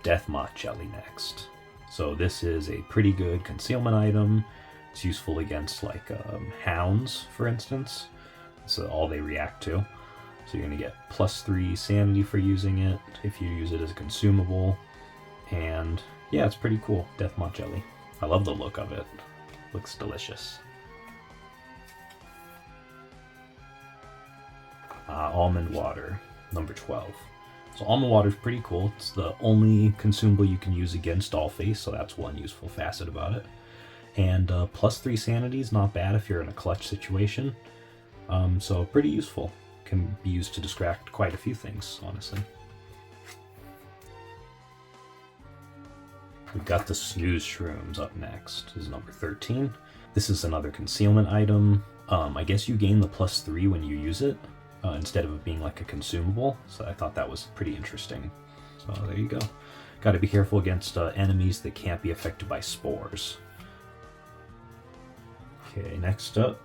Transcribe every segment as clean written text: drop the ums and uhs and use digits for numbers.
Death Moth Jelly next. So this is a pretty good concealment item. It's useful against like hounds, for instance. So all they react to. So you're going to get +3 sanity for using it if you use it as a consumable. And yeah, it's pretty cool. Death Moth Jelly. I love the look of it. Looks delicious. Almond Water, number 12. So almond water is pretty cool. It's the only consumable you can use against Dollface, so that's one useful facet about it. And +3 sanity is not bad if you're in a clutch situation. So pretty useful. Can be used to distract quite a few things, honestly. We've got the Snooze Shrooms up next. This is number 13. This is another concealment item. I guess you gain the +3 when you use it, instead of it being like a consumable. So I thought that was pretty interesting. So there you go. Got to be careful against enemies that can't be affected by spores. Okay, next up.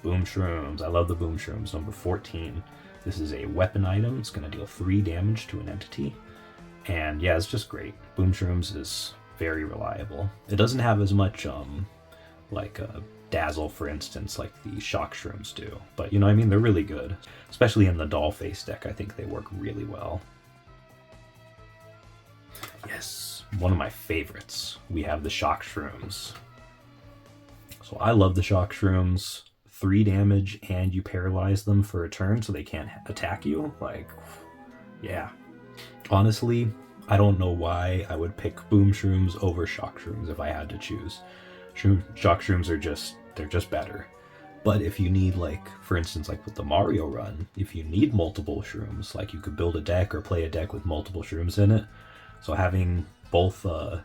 Boom Shrooms. I love the Boom Shrooms, number 14. This is a weapon item. It's going to deal 3 damage to an entity. And yeah, it's just great. Boom Shrooms is very reliable. It doesn't have as much, Dazzle, for instance, like the Shock Shrooms do. But, you know what I mean? They're really good. Especially in the Dollface deck, I think they work really well. Yes, one of my favorites. We have the Shock Shrooms. So I love the Shock Shrooms. 3 damage and you paralyze them for a turn so they can't attack you. Like, yeah. Honestly, I don't know why I would pick Boom Shrooms over Shock Shrooms if I had to choose. Shock Shrooms are just better. But if you need, like, for instance, like with the Mario run, if you need multiple shrooms, like you could build a deck or play a deck with multiple shrooms in it. So having both the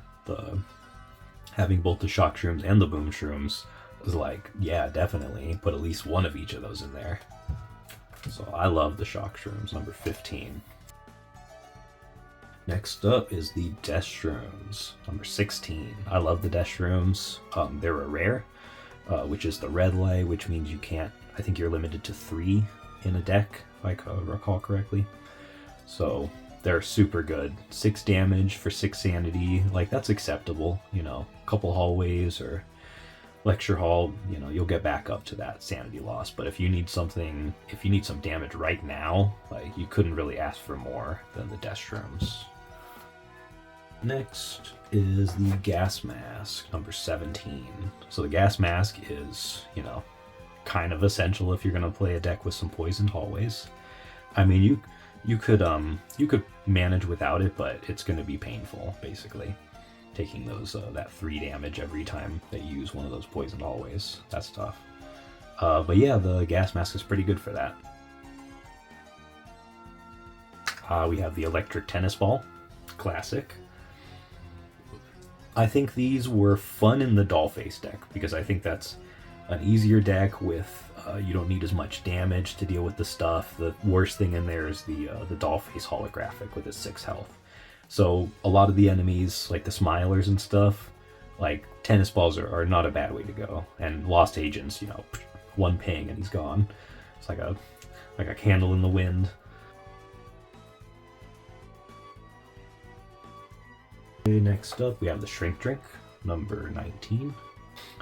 Shock Shrooms and the Boom Shrooms is like, yeah, definitely put at least one of each of those in there. So I love the Shock Shrooms, number 15. Next up is the Death Shrooms, number 16. I love the Death Shrooms. They're a rare, which is the red light, which means you can't, I think you're limited to 3 in a deck, if I recall correctly. So they're super good. 6 damage for 6 sanity, like that's acceptable, you know, a couple hallways or lecture hall, you know, you'll get back up to that sanity loss. But if you need some damage right now, like you couldn't really ask for more than the Death Shrooms. Next is the Gas Mask, number 17. So the Gas Mask is, you know, kind of essential if you're going to play a deck with some poisoned hallways. I mean, you could manage without it, but it's going to be painful, basically. Taking those that 3 damage every time that you use one of those poisoned hallways. That's tough. But yeah, the Gas Mask is pretty good for that. We have the Electric Tennis Ball, classic. I think these were fun in the Dollface deck because I think that's an easier deck with you don't need as much damage to deal with the stuff. The worst thing in there is the Dollface holographic with its 6 health. So a lot of the enemies, like the Smilers and stuff, like tennis balls are not a bad way to go. And Lost Agents, you know, 1 ping and he's gone. It's like a candle in the wind. Okay, next up we have the Shrink Drink, number 19.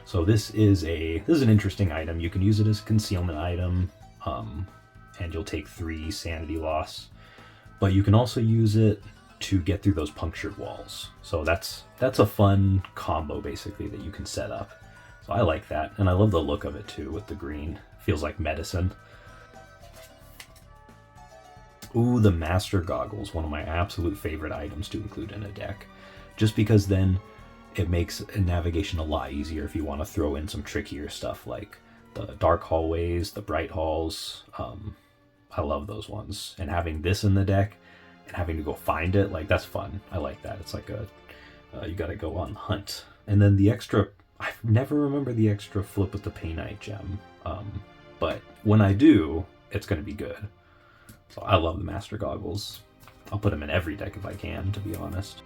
So this is an interesting item. You can use it as a concealment item, and you'll take 3 sanity loss. But you can also use it to get through those punctured walls. So that's a fun combo basically that you can set up. So I like that, and I love the look of it too with the green. Feels like medicine. Ooh, the Master Goggles, one of my absolute favorite items to include in a deck. Just because then it makes navigation a lot easier if you want to throw in some trickier stuff like the dark hallways, the bright halls. I love those ones. And having this in the deck and having to go find it, like that's fun. I like that. It's like you gotta go on the hunt. And then the extra, I never remember the extra flip with the Painite gem. But when I do, it's gonna be good. So I love the Master Goggles. I'll put them in every deck if I can, to be honest.